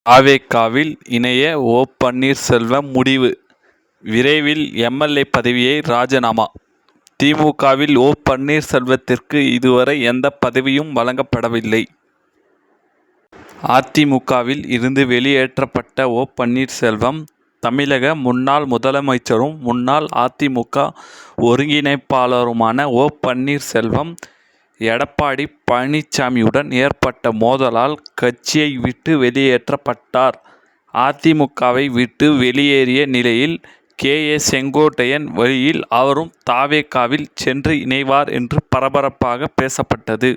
அ.வே.க.வில் இணைய ஓ. பன்னீர்செல்வம் முடிவு: விரைவில் எம்.எல்.ஏ. பதவியை ராஜினாமா. தி.மு.க.வில் ஓ. பன்னீர்செல்வத்திற்கு இதுவரை எந்த பதவியும் வழங்கப்படவில்லை. அ.தி.மு.க.வில் இருந்து வெளியேற்றப்பட்ட ஓ. பன்னீர்செல்வம், தமிழக முன்னாள் முதலமைச்சரும் முன்னாள் அ.தி.மு.க. ஒருங்கிணைப்பாளருமான ஓ. பன்னீர்செல்வம், எடப்பாடி பழனிசாமியுடன் ஏற்பட்ட மோதலால் கட்சியை விட்டு வெளியேற்றப்பட்டார். அ.தி.மு.க.வை விட்டு வெளியேறிய நிலையில், கே. ஏ. செங்கோட்டையன் வழியில் அவரும் த.வே.க.வில் சென்று இணைவார் என்று பரபரப்பாக பேசப்பட்டது.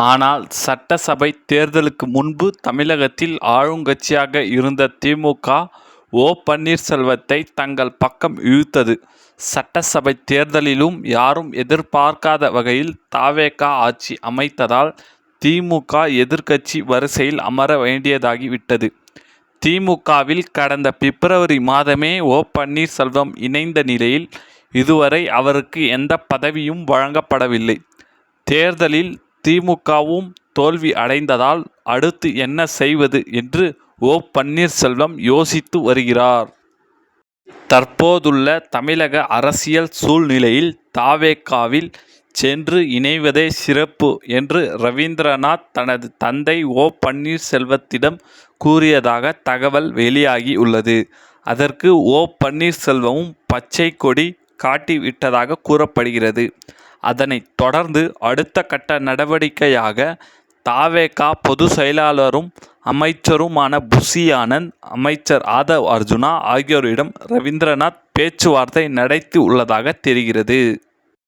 ஆனால், சட்டசபை தேர்தலுக்கு முன்பு தமிழகத்தில் ஆளுங்கட்சியாக இருந்த தி.மு.க., ஓ. பன்னீர்செல்வத்தை தங்கள் பக்கம் இழுத்தது. சட்டசபை தேர்தலிலும் யாரும் எதிர்பார்க்காத வகையில் த.வே.க. ஆட்சி அமைத்ததால், தி.மு.க. எதிர்க்கட்சி வரிசையில் அமர வேண்டியதாகி விட்டது. தி.மு.க.வில் கடந்த பிப்ரவரி மாதமே ஓ. பன்னீர்செல்வம் இணைந்த நிலையில், இதுவரை அவருக்கு எந்த பதவியும் வழங்கப்படவில்லை. தேர்தலில் தி.மு.க.வும் தோல்வி அடைந்ததால், அடுத்து என்ன செய்வது என்று ஓ. பன்னீர்செல்வம் யோசித்து வருகிறார். தற்போதுள்ள தமிழக அரசியல் சூழ்நிலையில் த.வே.க.வில் சென்று இணைவதே சிறப்பு என்று ரவீந்திரநாத் தனது தந்தை ஓ. பன்னீர்செல்வத்திடம் கூறியதாக தகவல் வெளியாகி உள்ளது. அதற்கு ஓ. பன்னீர்செல்வமும் பச்சை கொடி காட்டிவிட்டதாக கூறப்படுகிறது. அதனைத் தொடர்ந்து அடுத்த கட்ட நடவடிக்கையாக த.வே.க. பொதுச் செயலாளரும் அமைச்சருமான புஷி ஆனந்த், அமைச்சர் ஆதவ் அர்ஜுனா ஆகியோரிடம் ரவீந்திரநாத் பேச்சுவார்த்தை நடத்தி உள்ளதாக தெரிகிறது.